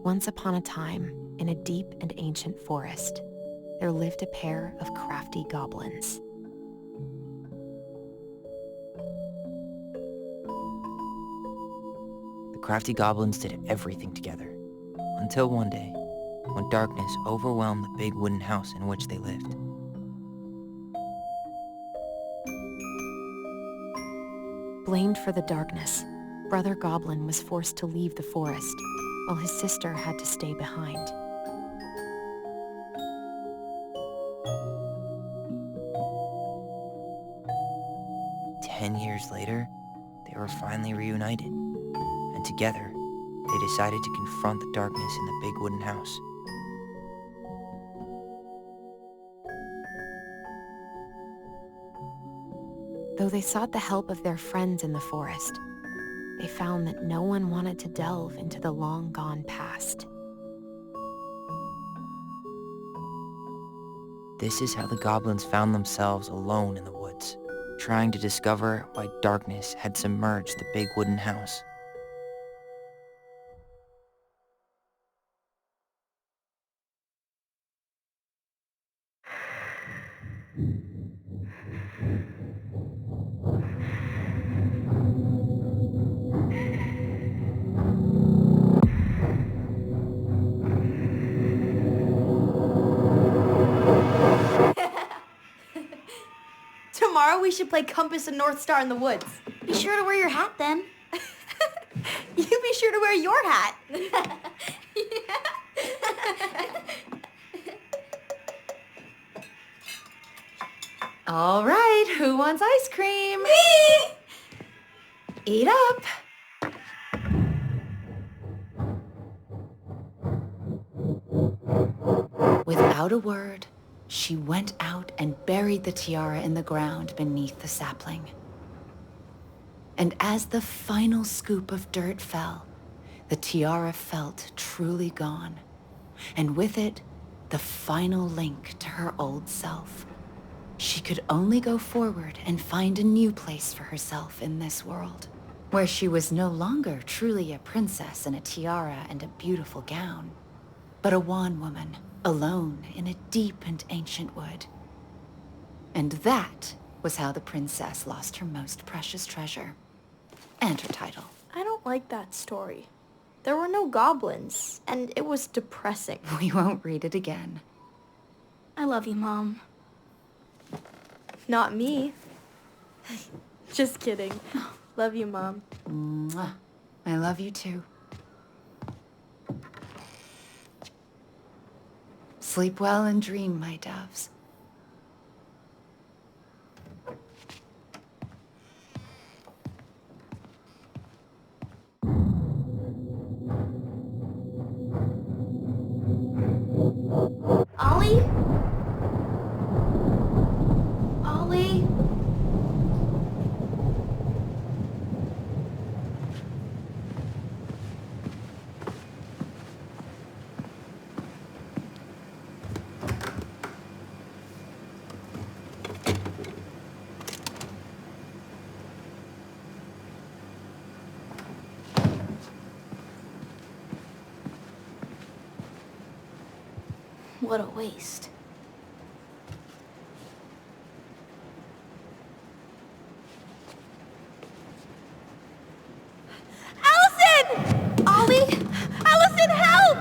Once upon a time, in a deep and ancient forest, there lived a pair of crafty goblins. The crafty goblins did everything together, until one day, when darkness overwhelmed the big wooden house in which they lived. Blamed for the darkness, Brother Goblin was forced to leave the forest, while his sister had to stay behind. Years later, they were finally reunited, and together, they decided to confront the darkness in the big wooden house. Though they sought the help of their friends in the forest, they found that no one wanted to delve into the long-gone past. This is how the goblins found themselves alone in the woods, trying to discover why darkness had submerged the big wooden house. Tomorrow we should play Compass and North Star in the woods. Be sure to wear your hat then. You be sure to wear your hat. All right, who wants ice cream? Me! Eat up. Without a word, she went out and buried the tiara in the ground beneath the sapling. And as the final scoop of dirt fell, the tiara felt truly gone, and with it, the final link to her old self. She could only go forward and find a new place for herself in this world, where she was no longer truly a princess in a tiara and a beautiful gown, but a wan woman, alone in a deep and ancient wood. And that was how the princess lost her most precious treasure, and her title. I don't like that story. There were no goblins, and it was depressing. We won't read it again. I love you, Mom. Not me. Just kidding. Love you, Mom. Mwah. I love you too. Sleep well and dream, my doves. Ollie? Ollie? What a waste. Allison! Ollie! Allison, help!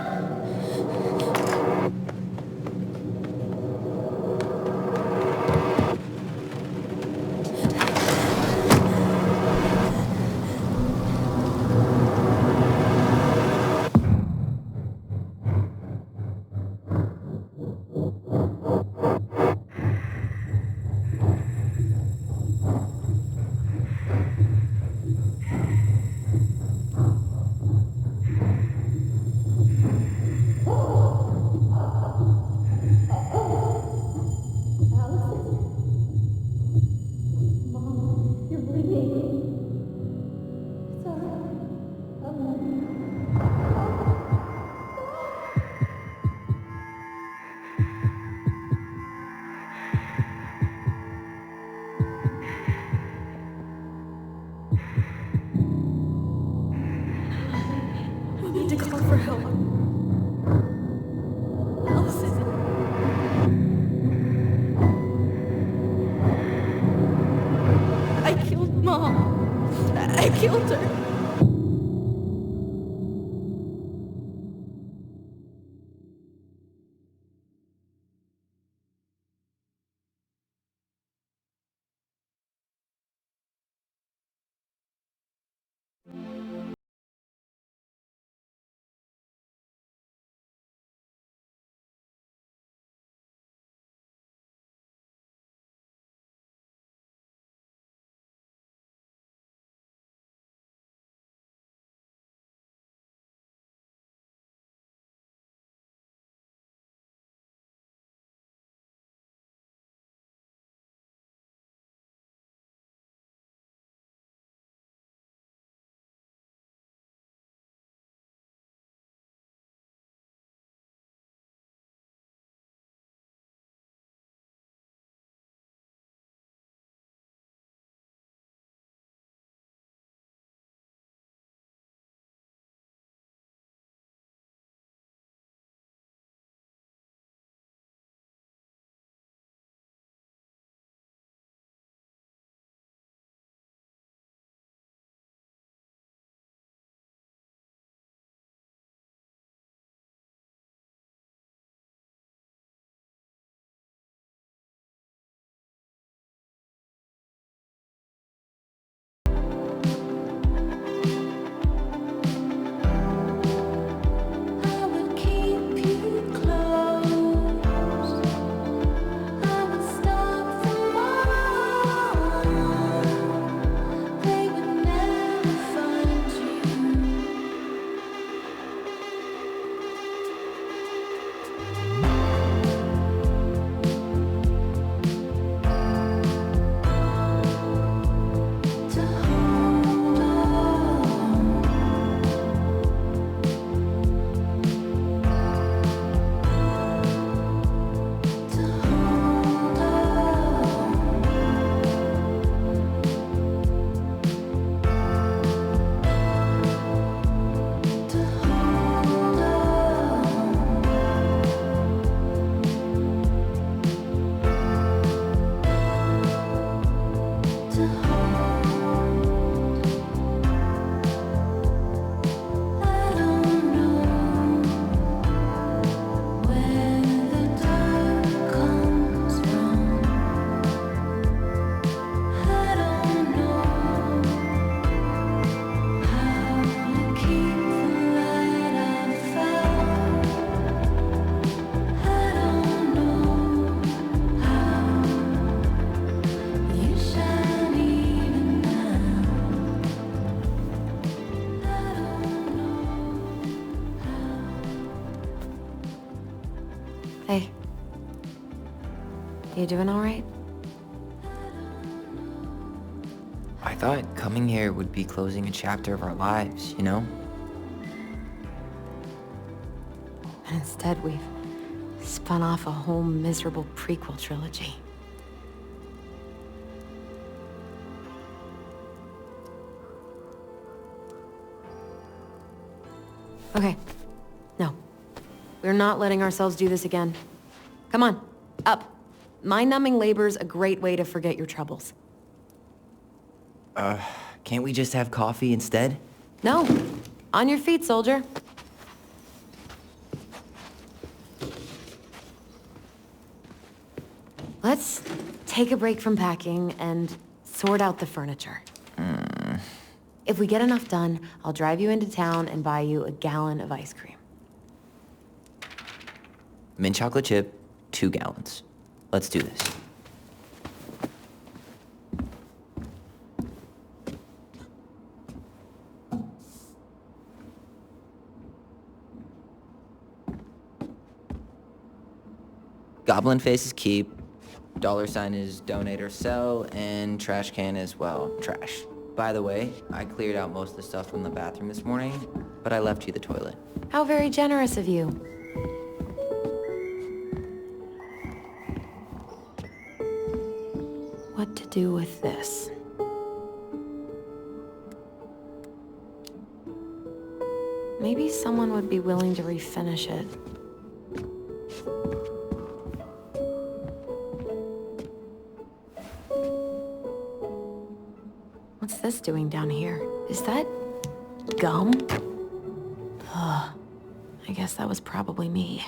We need to call for help. Hey. You doing all right? I thought coming here would be closing a chapter of our lives, you know? And instead, we've spun off a whole miserable prequel trilogy. Okay. No. We're not letting ourselves do this again. Come on, up. Mind-numbing labor's a great way to forget your troubles. Can't we just have coffee instead? No. On your feet, soldier. Let's take a break from packing and sort out the furniture. If we get enough done, I'll drive you into town and buy you a gallon of ice cream. Mint chocolate chip, 2 gallons. Let's do this. Goblin face is keep, $sign is donate or sell, and trash can is, well, trash. By the way, I cleared out most of the stuff from the bathroom this morning, but I left you the toilet. How very generous of you. What to do with this? Maybe someone would be willing to refinish it. What's this doing down here? Is that gum? Ugh. I guess that was probably me.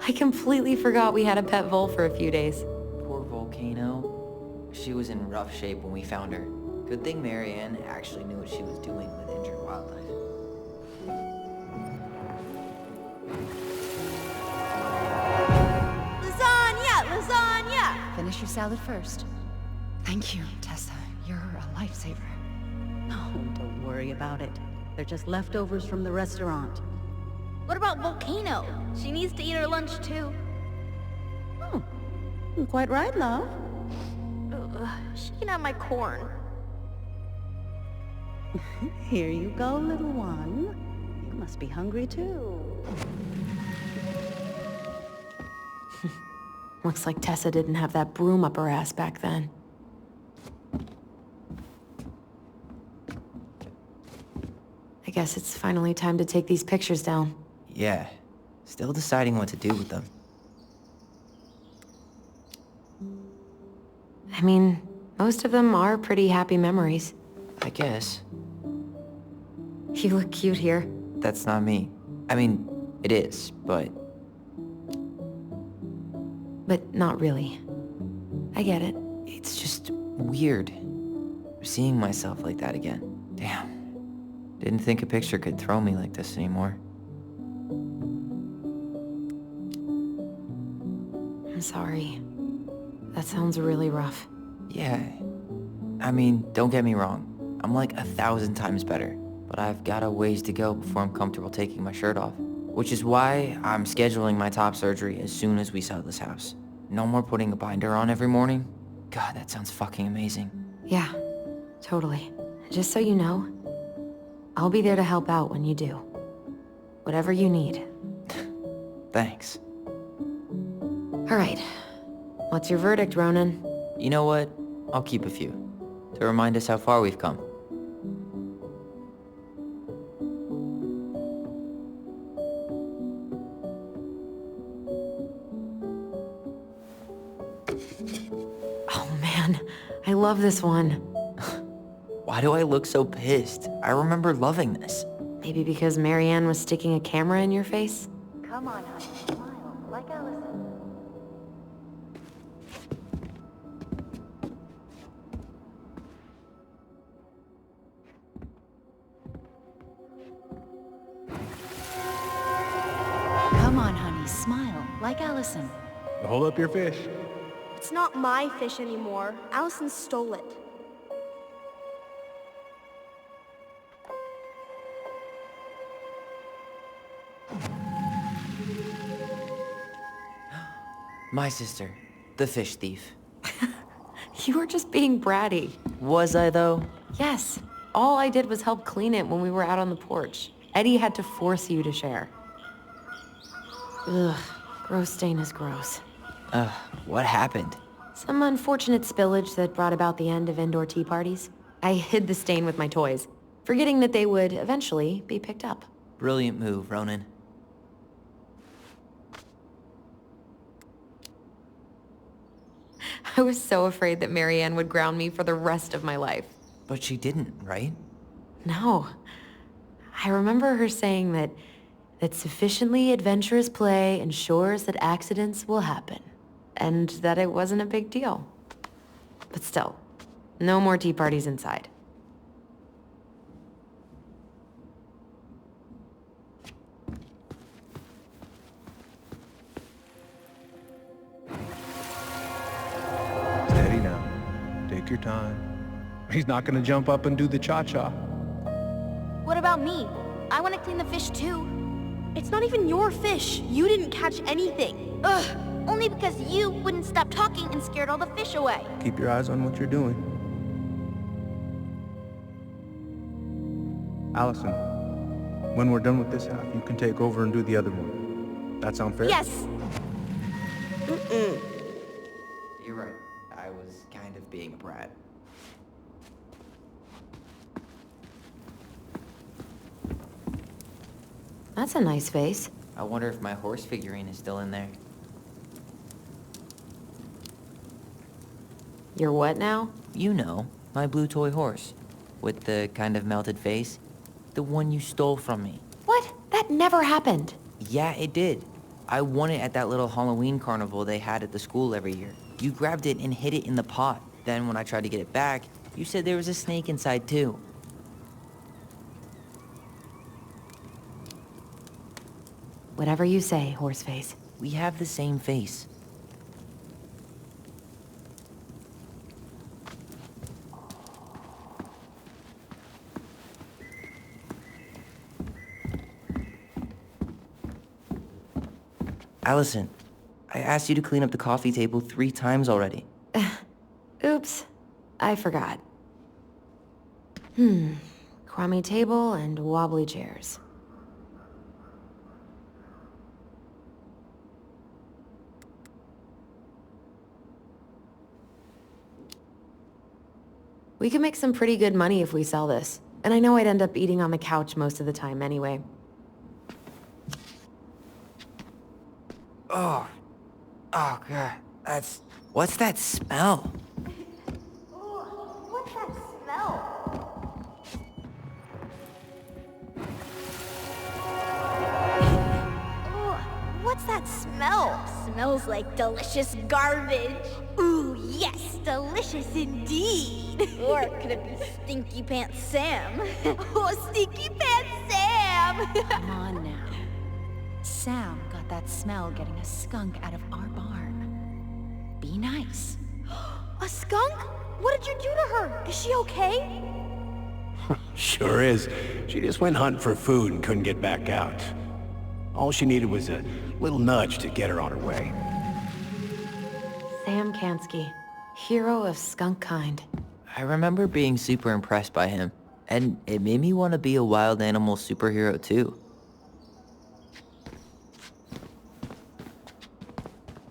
I completely forgot we had a pet vole for a few days. Poor Volcano. She was in rough shape when we found her. Good thing Marianne actually knew what she was doing with injured wildlife. Lasagna! Finish your salad first. Thank you, Tessa. You're a lifesaver. Oh, don't worry about it. They're just leftovers from the restaurant. What about Volcano? She needs to eat her lunch too. Oh, quite right, love. She can have my corn. Here you go, little one. You must be hungry too. Looks like Tessa didn't have that broom up her ass back then. I guess it's finally time to take these pictures down. Yeah, still deciding what to do with them. I mean, most of them are pretty happy memories. I guess. You look cute here. That's not me. I mean, it is, but But not really. I get it. it's just weird. Seeing myself like that again. Damn. Didn't think a picture could throw me like this anymore. I'm sorry. That sounds really rough. Yeah. I mean, don't get me wrong. I'm like 1,000 times better. But I've got a ways to go before I'm comfortable taking my shirt off. Which is why I'm scheduling my top surgery as soon as we sell this house. No more putting a binder on every morning. God, that sounds fucking amazing. Yeah, totally. Just so you know, I'll be there to help out when you do. Whatever you need. Thanks. All right. What's your verdict, Ronan? You know what? I'll keep a few. To remind us how far we've come. Oh man, I love this one. Why do I look so pissed? I remember loving this. Maybe because Marianne was sticking a camera in your face? Come on, honey. Smile, like Allison. Come on, honey. Smile, like Allison. Hold up your fish. It's not my fish anymore. Allison stole it. My sister, the fish thief. You were just being bratty. Was I, though? Yes. All I did was help clean it when we were out on the porch. Eddie had to force you to share. Ugh, gross stain is gross. What happened? Some unfortunate spillage that brought about the end of indoor tea parties. I hid the stain with my toys, forgetting that they would eventually be picked up. Brilliant move, Ronan. I was so afraid that Marianne would ground me for the rest of my life. But she didn't, right? No. I remember her saying that sufficiently adventurous play ensures that accidents will happen, and that it wasn't a big deal. But still, no more tea parties inside. Steady now. Take your time. He's not gonna jump up and do the cha-cha. What about me? I want to clean the fish too. It's not even your fish. You didn't catch anything. Ugh, only because you wouldn't stop talking and scared all the fish away. Keep your eyes on what you're doing. Allison, when we're done with this half, you can take over and do the other one. That sound fair? Yes. You're right. I was kind of being a brat. That's a nice vase. I wonder if my horse figurine is still in there. You're what now? You know, my blue toy horse. With the kind of melted face. The one you stole from me. What? That never happened. Yeah, it did. I won it at that little Halloween carnival they had at the school every year. You grabbed it and hid it in the pot. Then when I tried to get it back, you said there was a snake inside too. Whatever you say, Horseface. We have the same face. Allison, I asked you to clean up the coffee table 3 times already. Oops. I forgot. Crummy table and wobbly chairs. We could make some pretty good money if we sell this. And I know I'd end up eating on the couch most of the time anyway. Oh God, what's that smell? What's that smell? What's that smell? Smells like delicious garbage. Ooh, yes, delicious indeed. Or could it be Stinky Pants Sam? Oh, Stinky Pants Sam! Come on now. Sam got that smell getting a skunk out of our barn. Be nice. A skunk? What did you do to her? Is she okay? Sure is. She just went hunting for food and couldn't get back out. All she needed was a little nudge to get her on her way. Sam Kansky, hero of skunk kind. I remember being super impressed by him, and it made me want to be a wild animal superhero too.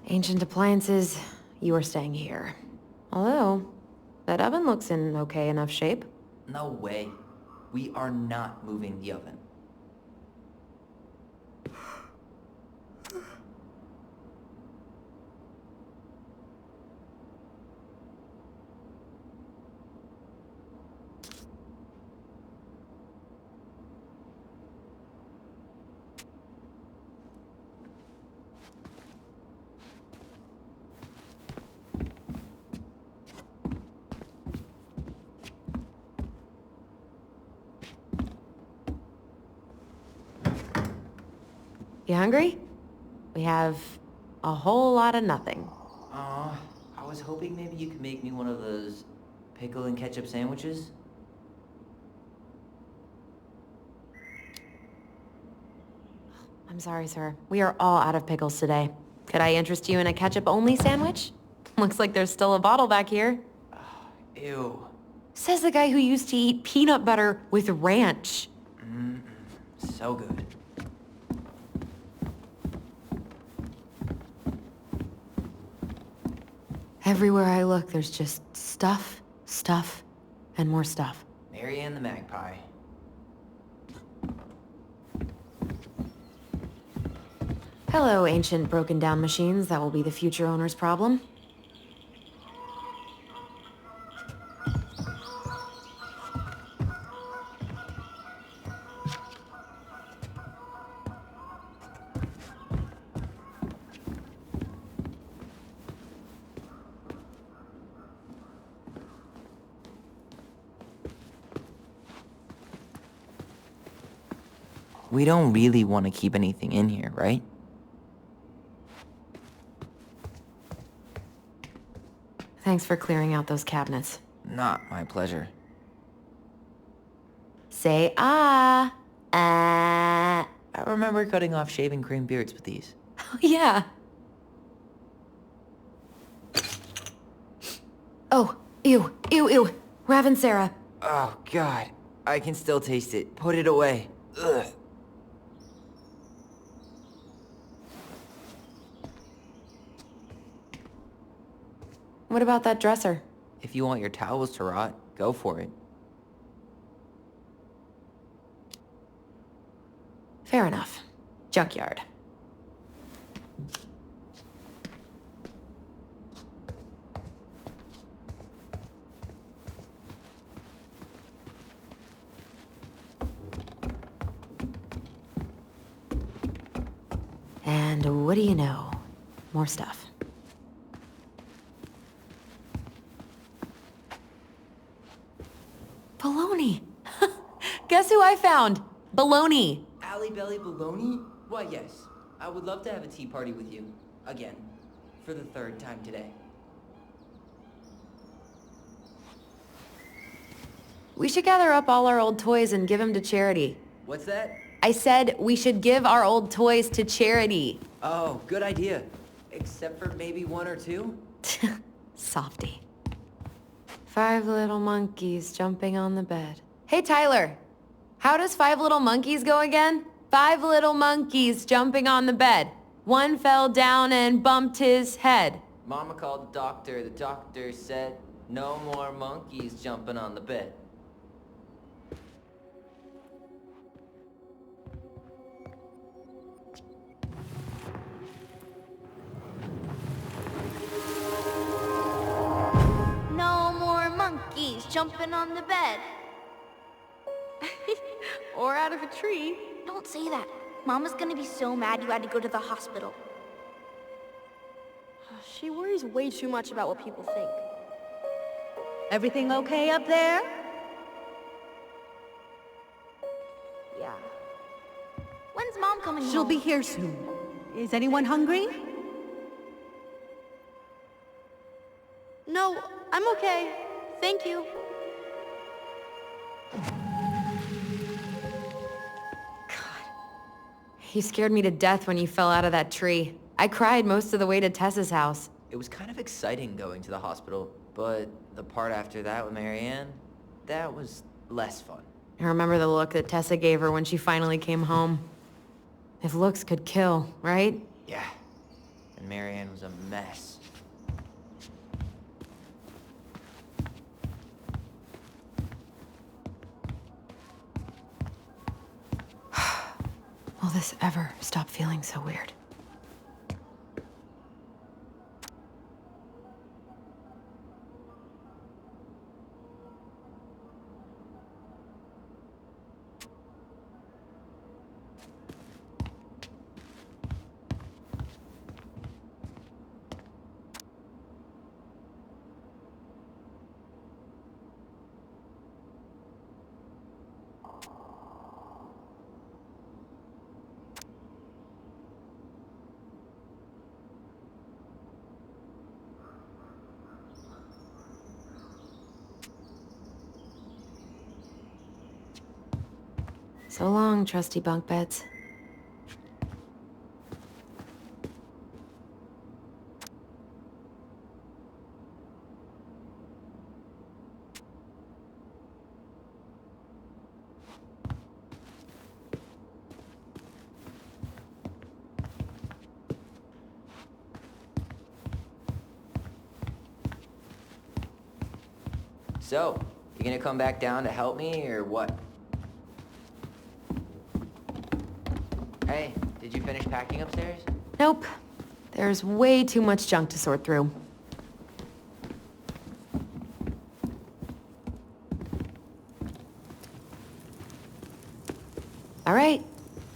Ancient appliances, you are staying here. Although, that oven looks in okay enough shape. No way. We are not moving the oven. You hungry? We have a whole lot of nothing. I was hoping maybe you could make me one of those pickle and ketchup sandwiches. I'm sorry, sir. We are all out of pickles today. Could I interest you in a ketchup-only sandwich? Looks like there's still a bottle back here. Ew. Says the guy who used to eat peanut butter with ranch. So good. Everywhere I look, there's just stuff, stuff, and more stuff. Marianne the Magpie. Hello, ancient broken-down machines that will be the future owner's problem. We don't really want to keep anything in here, right? Thanks for clearing out those cabinets. Not my pleasure. Say ah. Ah. I remember cutting off shaving cream beards with these. Oh, yeah. Oh, ew, ew, ew. Rav and Sarah. Oh, God. I can still taste it. Put it away. Ugh. What about that dresser? If you want your towels to rot, go for it. Fair enough. Junkyard. And what do you know? More stuff. Baloney! Guess who I found? Baloney! Alley Belly Baloney? Why, yes. I would love to have a tea party with you. Again. For the third time today. We should gather up all our old toys and give them to charity. What's that? I said we should give our old toys to charity. Oh, good idea. Except for maybe one or two? Softy. 5 little monkeys jumping on the bed. Hey, Tyler. How does 5 little monkeys go again? 5 little monkeys jumping on the bed. One fell down and bumped his head. Mama called the doctor. The doctor said, no more monkeys jumping on the bed. No more monkeys jumping on the bed. Or out of a tree. Don't say that. Mama's gonna be so mad you had to go to the hospital. She worries way too much about what people think. Everything okay up there? Yeah. When's Mom coming home? She'll be here soon. Is anyone hungry? No, I'm okay. Thank you. You scared me to death when you fell out of that tree. I cried most of the way to Tessa's house. It was kind of exciting going to the hospital, but the part after that with Marianne, that was less fun. I remember the look that Tessa gave her when she finally came home. If looks could kill, right? Yeah. And Marianne was a mess. Will this ever stop feeling so weird? So long, trusty bunk beds. So, you gonna come back down to help me, or what? Hey, did you finish packing upstairs? Nope. There's way too much junk to sort through. All right,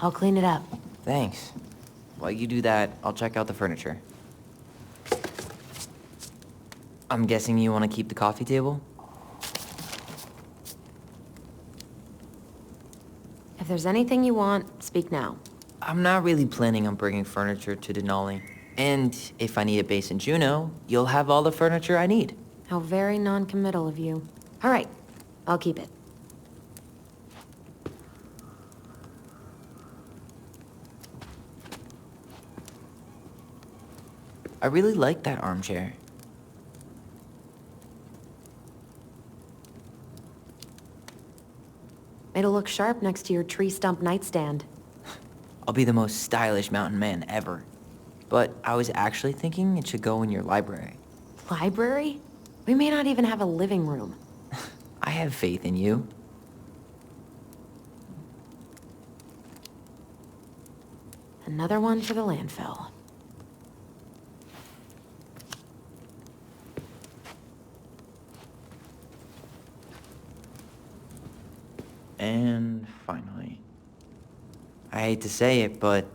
I'll clean it up. Thanks. While you do that, I'll check out the furniture. I'm guessing you want to keep the coffee table? If there's anything you want, speak now. I'm not really planning on bringing furniture to Denali. And if I need a base in Juneau, you'll have all the furniture I need. How very non-committal of you. All right, I'll keep it. I really like that armchair. It'll look sharp next to your tree stump nightstand. I'll be the most stylish mountain man ever. But I was actually thinking it should go in your library. Library? We may not even have a living room. I have faith in you. Another one for the landfill. And finally, I hate to say it, but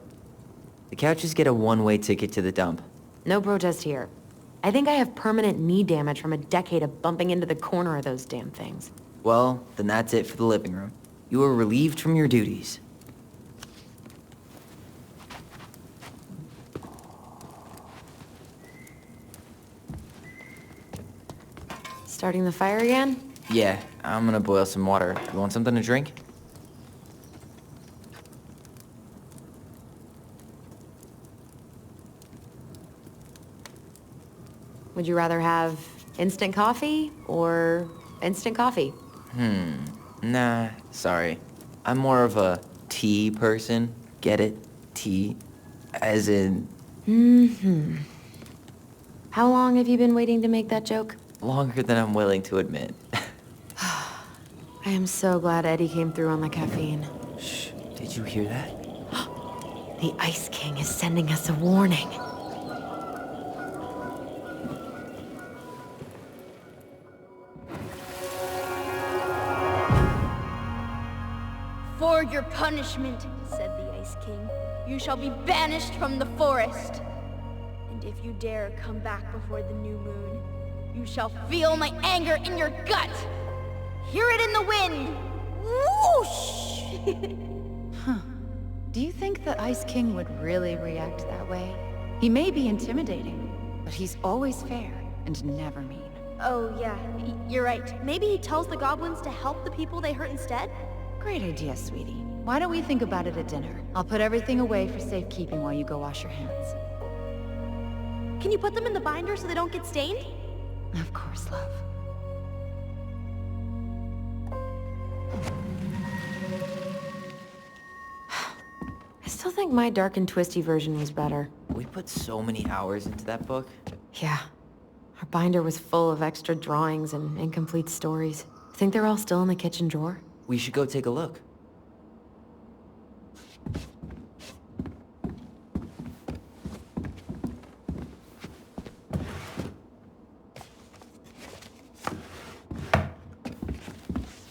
the couches get a one-way ticket to the dump. No protest here. I think I have permanent knee damage from a decade of bumping into the corner of those damn things. Well, then that's it for the living room. You are relieved from your duties. Starting the fire again? Yeah, I'm gonna boil some water. You want something to drink? Would you rather have instant coffee or instant coffee? Nah, sorry. I'm more of a tea person. Get it? Tea. As in, How long have you been waiting to make that joke? longer than I'm willing to admit. I am so glad Eddie came through on the caffeine. Shh, did you hear that? The Ice King is sending us a warning. For your punishment, said the Ice King, you shall be banished from the forest. And if you dare come back before the new moon, you shall feel my anger in your gut. Hear it in the wind. Whoosh! Do you think the Ice King would really react that way? He may be intimidating, but he's always fair and never mean. Oh, yeah, you're right. Maybe he tells the goblins to help the people they hurt instead? Great idea, sweetie. Why don't we think about it at dinner? I'll put everything away for safekeeping while you go wash your hands. Can you put them in the binder so they don't get stained? Of course, love. I still think my dark and twisty version was better. We put so many hours into that book. Yeah. Our binder was full of extra drawings and incomplete stories. Think they're all still in the kitchen drawer? We should go take a look.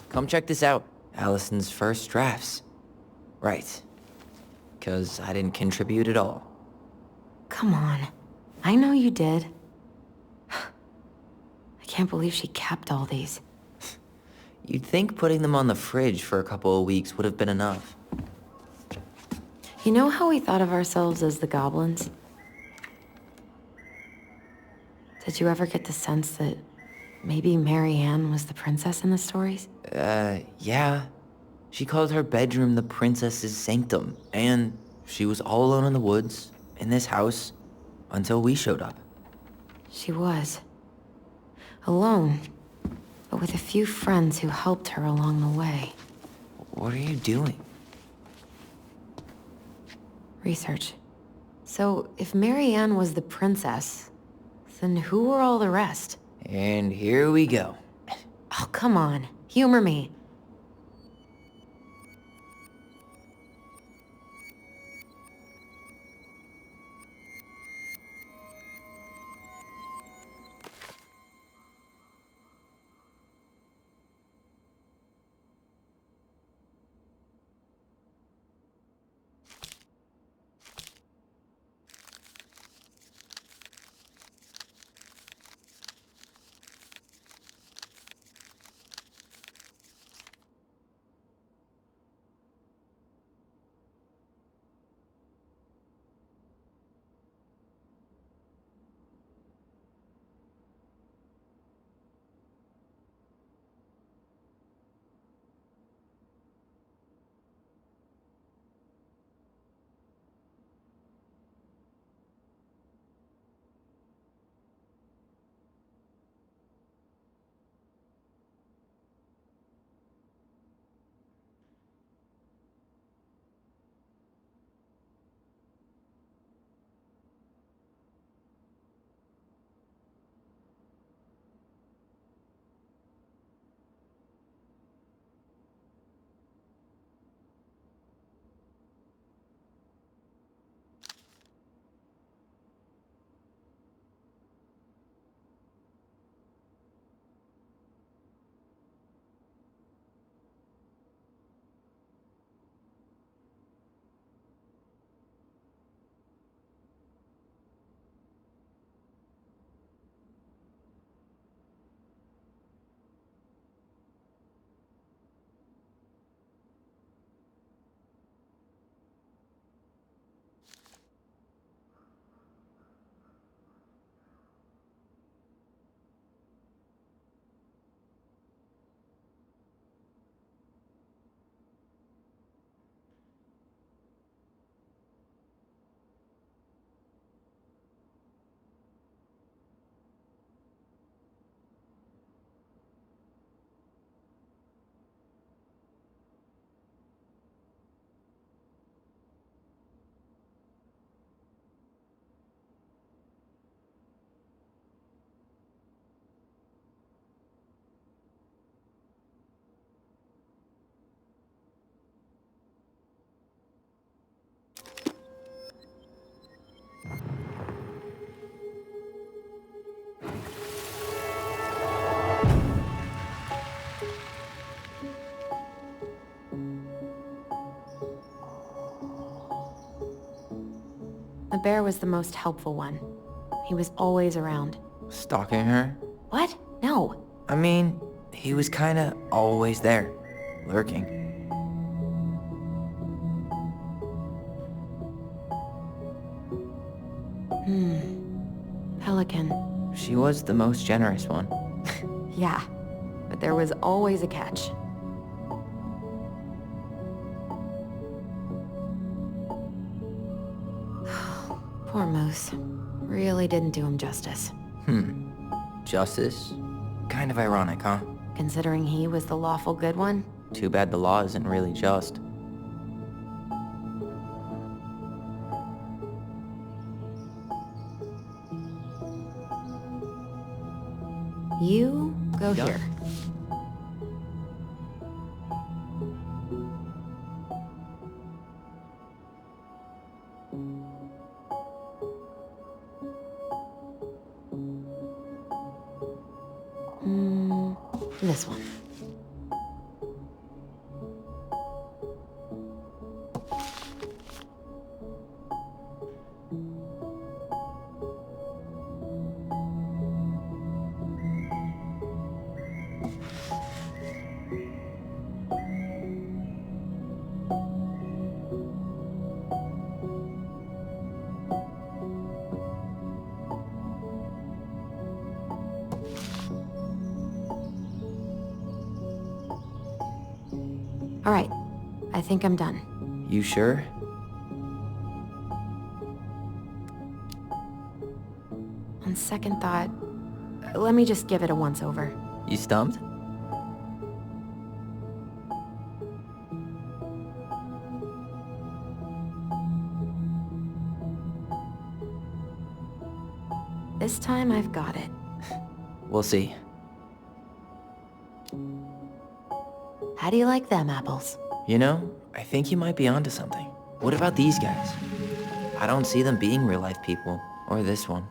Come check this out. Allison's first drafts. Right. 'Cause I didn't contribute at all. Come on. I know you did. I can't believe she kept all these. You'd think putting them on the fridge for a couple of weeks would have been enough. You know how we thought of ourselves as the goblins? Did you ever get the sense that maybe Mary Ann was the princess in the stories? Yeah. She called her bedroom the princess's sanctum, and she was all alone in the woods, in this house, until we showed up. She was. Alone, but with a few friends who helped her along the way. What are you doing? Research. So, if Marianne was the princess, then who were all the rest? And here we go. Oh, come on. Humor me. The bear was the most helpful one. He was always around. Stalking her? What? No. I mean, he was kinda always there, lurking. Pelican. She was the most generous one. Yeah. But there was always a catch. Poor Moose. Really didn't do him justice. Justice? Kind of ironic, huh? Considering he was the lawful good one. Too bad the law isn't really just. You go Yeah. here. This one. All right, think I'm done. You sure? On second thought, let me just give it a once-over. You stumped? This time I've got it. We'll see. How do you like them apples? You know, I think you might be onto something. What about these guys? I don't see them being real-life people, or this one.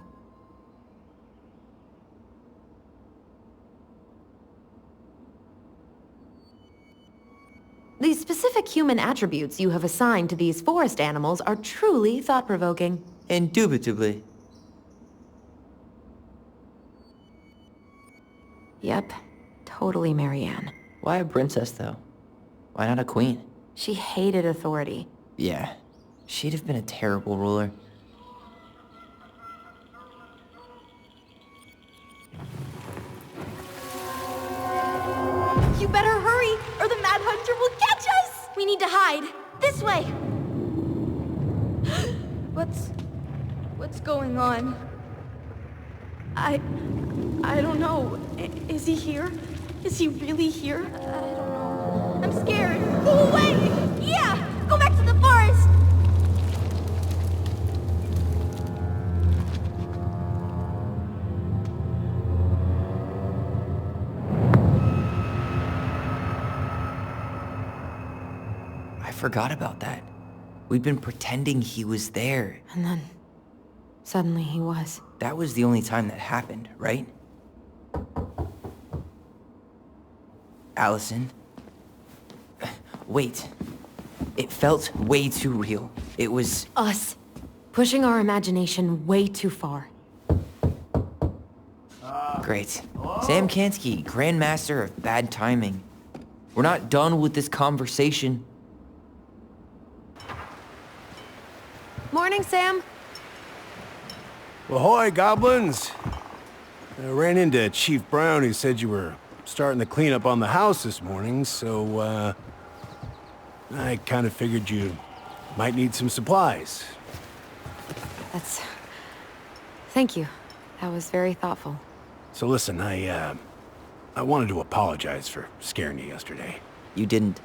The specific human attributes you have assigned to these forest animals are truly thought-provoking. Indubitably. Yep, totally Marianne. Why a princess, though? Why not a queen? She hated authority. Yeah, she'd have been a terrible ruler. You better hurry, or the Mad Hunter will catch us! We need to hide. This way! What's going on? I don't know. Is he here? Is he really here? I don't know. I'm scared. Go away! Yeah! Go back to the forest! I forgot about that. We'd been pretending he was there. And then, suddenly he was. That was the only time that happened, right? Allison? Wait. It felt way too real. It was... Us. Pushing our imagination way too far. Great. Sam Kansky, Grandmaster of Bad Timing. We're not done with this conversation. Morning, Sam. Ahoy, goblins! I ran into Chief Brown, who said you were starting the cleanup on the house this morning, so, I kind of figured you might need some supplies. That's... Thank you. That was very thoughtful. So listen, I wanted to apologize for scaring you yesterday. You didn't.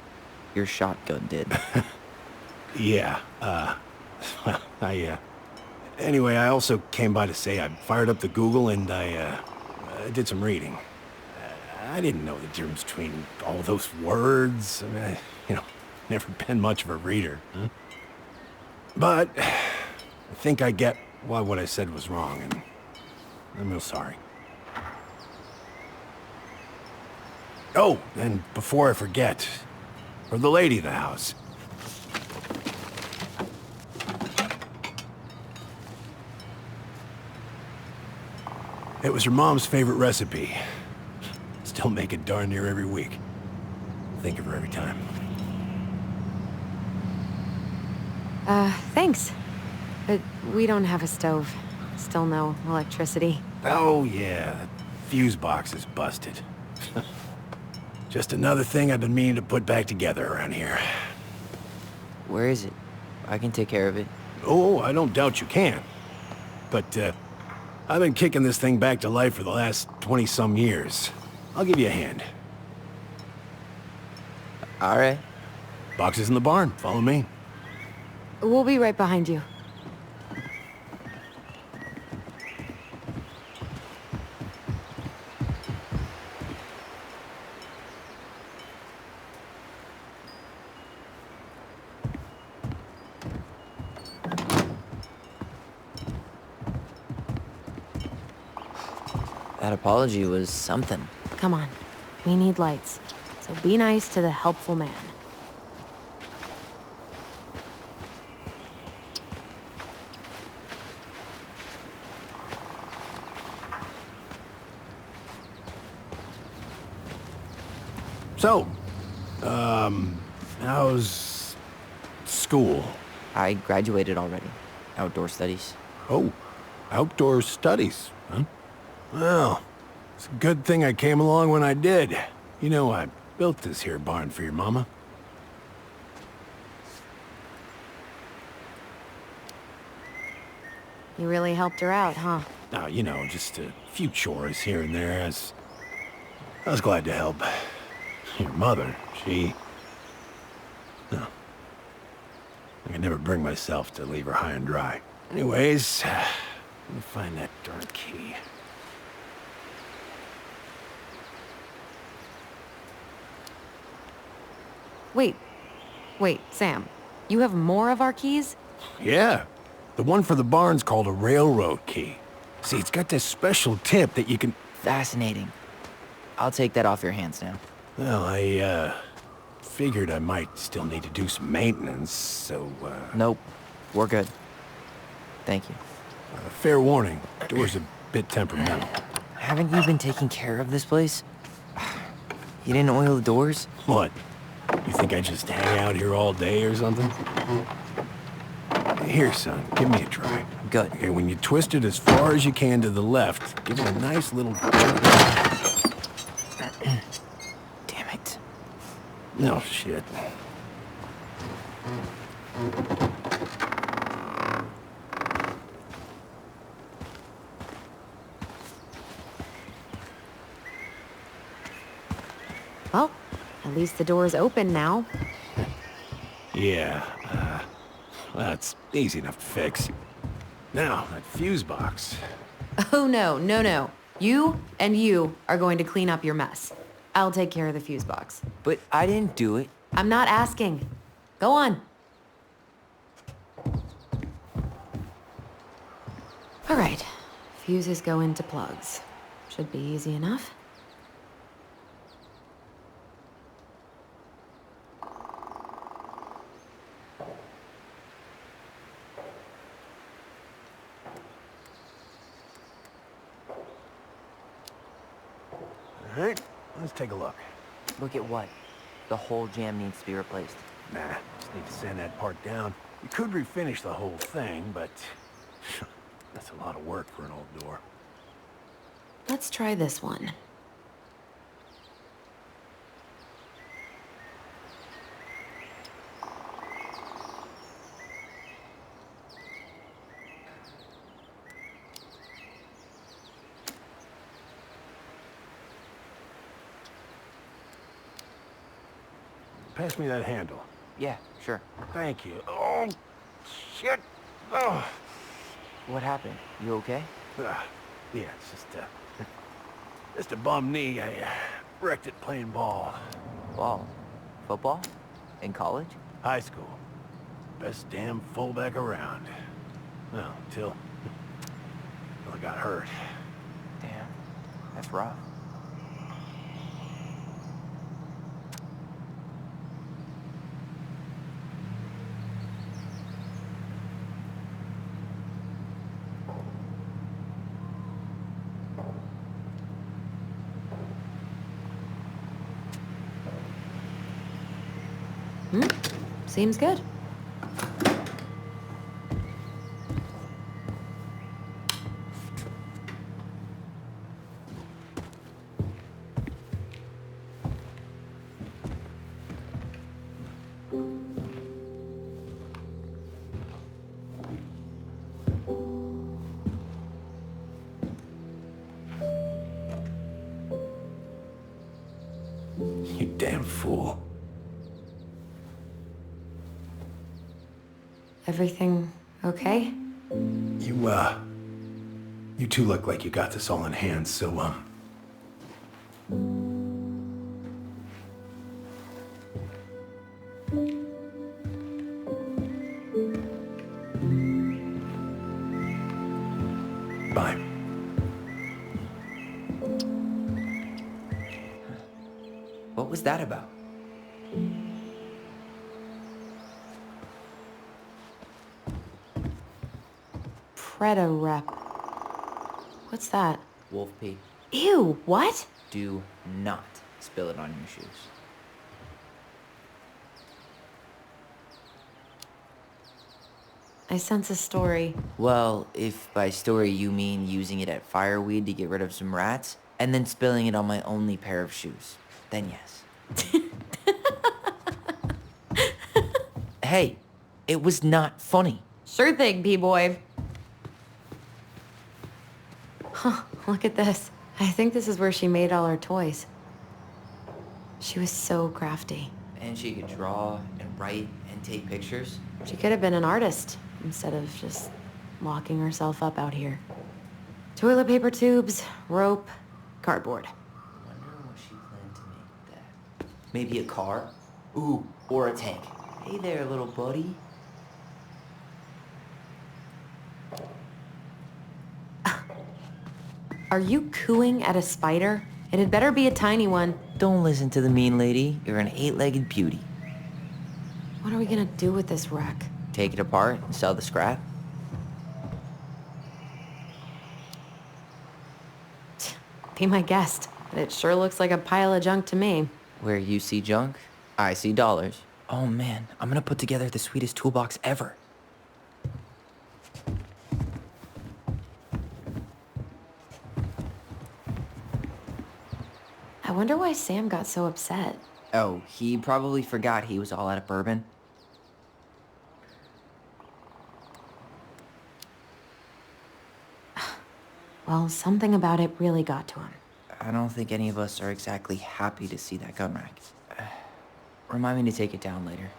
Your shotgun did. Yeah, well, anyway, I also came by to say I fired up the Google and I did some reading. I didn't know the difference between all those words. I mean, never been much of a reader. Huh? But I think I get why what I said was wrong, and I'm real sorry. Oh, and before I forget, for the lady of the house. It was her mom's favorite recipe. Still make it darn near every week. Think of her every time. Thanks. But we don't have a stove. Still no electricity. Oh yeah, that fuse box is busted. Just another thing I've been meaning to put back together around here. Where is it? I can take care of it. Oh, I don't doubt you can. But, I've been kicking this thing back to life for the last 20-some years. I'll give you a hand. All right. Box is in the barn. Follow me. We'll be right behind you. That apology was something. Come on. We need lights. So be nice to the helpful man. So, how's school? I graduated already. Outdoor studies. Oh, outdoor studies, huh? Well, it's a good thing I came along when I did. You know, I built this here barn for your mama. You really helped her out, huh? Now, you know, just a few chores here and there. I was glad to help. Your mother, she... No. I could never bring myself to leave her high and dry. Anyways, let me find that darn key. Wait, Sam. You have more of our keys? Yeah. The one for the barn's called a railroad key. See, it's got this special tip that you can... Fascinating. I'll take that off your hands now. Well, I, figured I might still need to do some maintenance, so, Nope. We're good. Thank you. Fair warning, door's a bit temperamental. Haven't you been taking care of this place? You didn't oil the doors? What? You think I just hang out here all day or something? Here, son, give me a try. Good. Okay, when you twist it as far as you can to the left, give it a nice little jerk. Damn it. No shit. Well, at least the door's open now. Yeah, that's easy enough to fix. Now, that fuse box. Oh, no. You and you are going to clean up your mess. I'll take care of the fuse box. But I didn't do it. I'm not asking. Go on. All right. Fuses go into plugs. Should be easy enough. All right, let's take a look. Look at what? The whole jam needs to be replaced. Nah, just need to sand that part down. You could refinish the whole thing, but that's a lot of work for an old door. Let's try this one. Pass me that handle. Yeah, sure. Thank you. Oh, shit. Oh. What happened? You okay? Yeah, it's just a bum knee. I wrecked it playing ball. Ball? Football? In college? High school. Best damn fullback around. Well, until I got hurt. Damn. That's rough. Seems good. You damn fool. Everything okay? You two look like you got this all in hand, so, bye. What was that about? Predarep. What's that? Wolf pee. Ew, what? Do not spill it on your shoes. I sense a story. Well, if by story you mean using it at fireweed to get rid of some rats, and then spilling it on my only pair of shoes, then yes. Hey, it was not funny. Sure thing, P-boy. Huh, look at this. I think this is where she made all her toys. She was so crafty. And she could draw and write and take pictures. She could have been an artist instead of just locking herself up out here. Toilet paper tubes, rope, cardboard. Wonder what she planned to make that. Maybe a car? Ooh, or a tank. Hey there, little buddy. Are you cooing at a spider? It had better be a tiny one. Don't listen to the mean lady. You're an 8-legged beauty. What are we gonna do with this wreck? Take it apart and sell the scrap. Be my guest. But it sure looks like a pile of junk to me. Where you see junk, I see dollars. Oh man, I'm gonna put together the sweetest toolbox ever. I wonder why Sam got so upset. Oh, he probably forgot he was all out of bourbon. Well, something about it really got to him. I don't think any of us are exactly happy to see that gun rack. Remind me to take it down later.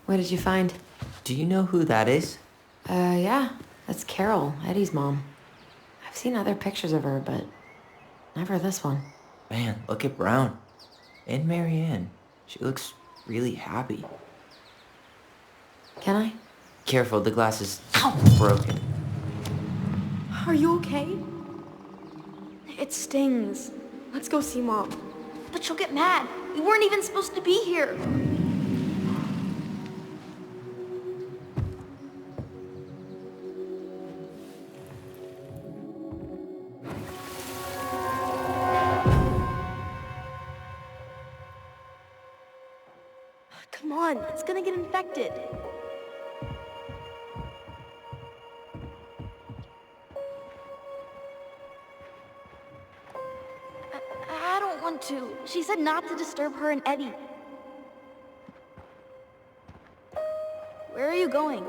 What did you find? Do you know who that is? Yeah. That's Carol, Eddie's mom. I've seen other pictures of her, but never this one. Man, look at Brown. And Marianne. She looks really happy. Can I? Careful, the glass is broken. Are you okay? It stings. Let's go see Mom. But she'll get mad. We weren't even supposed to be here. Come on, it's gonna get infected. I don't want to. She said not to disturb her and Eddie. Where are you going?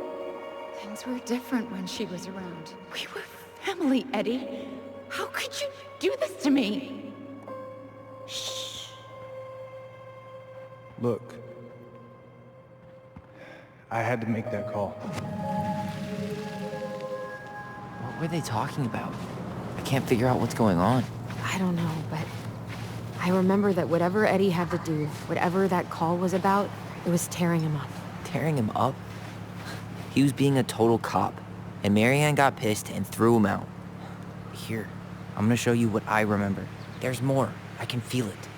Things were different when she was around. We were family, Eddie. How could you do this to me? Shh. Look. I had to make that call. What were they talking about? I can't figure out what's going on. I don't know, but I remember that whatever Eddie had to do, whatever that call was about, it was tearing him up. Tearing him up? He was being a total cop, and Marianne got pissed and threw him out. Here, I'm gonna show you what I remember. There's more. I can feel it.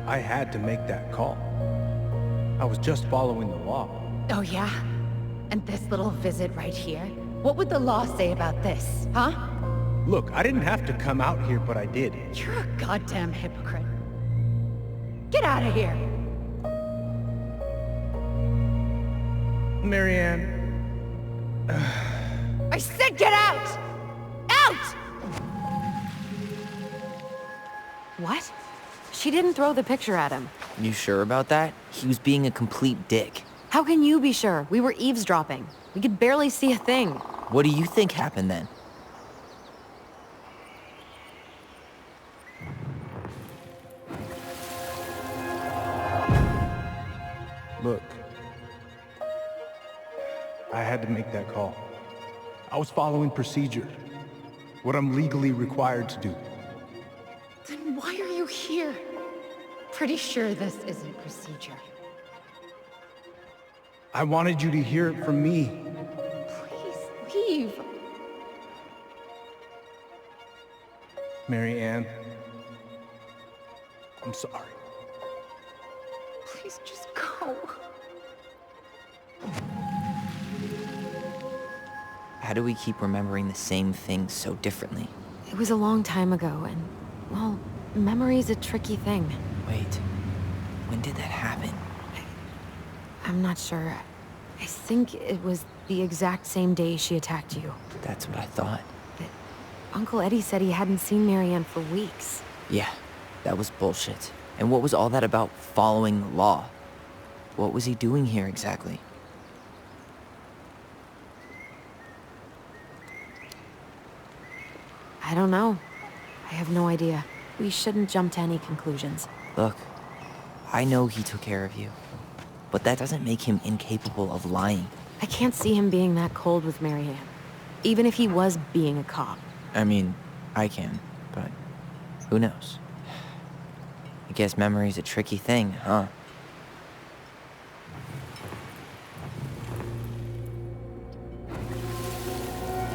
I had to make that call. I was just following the law. Oh, yeah? And this little visit right here? What would the law say about this, huh? Look, I didn't have to come out here, but I did. You're a goddamn hypocrite. Get out of here! Marianne. I said get out! Out! What? She didn't throw the picture at him. You sure about that? He was being a complete dick. How can you be sure? We were eavesdropping. We could barely see a thing. What do you think happened then? Look. I had to make that call. I was following procedure. What I'm legally required to do. Then why are you here? Pretty sure this isn't procedure. I wanted you to hear it from me. Please leave. Marianne. I'm sorry. Please just go. How do we keep remembering the same things so differently? It was a long time ago, and, well, memory's a tricky thing. Wait, when did that happen? I'm not sure. I think it was the exact same day she attacked you. That's what I thought. But Uncle Eddie said he hadn't seen Marianne for weeks. Yeah, that was bullshit. And what was all that about following the law? What was he doing here exactly? I don't know. I have no idea. We shouldn't jump to any conclusions. Look, I know he took care of you, but that doesn't make him incapable of lying. I can't see him being that cold with Marianne, even if he was being a cop. I mean, I can, but who knows? I guess memory's a tricky thing, huh?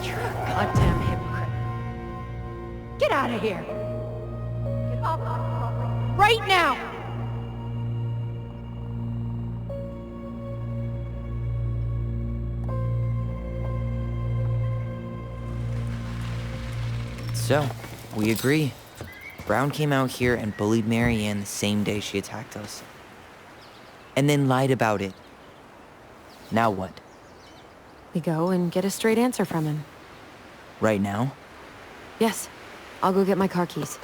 You're a goddamn hypocrite. Get out of here. Get off my property right now. So, we agree. Brown came out here and bullied Marianne the same day she attacked us. And then lied about it. Now what? We go and get a straight answer from him. Right now? Yes. I'll go get my car keys.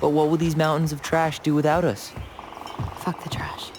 But what will these mountains of trash do without us? Fuck the trash.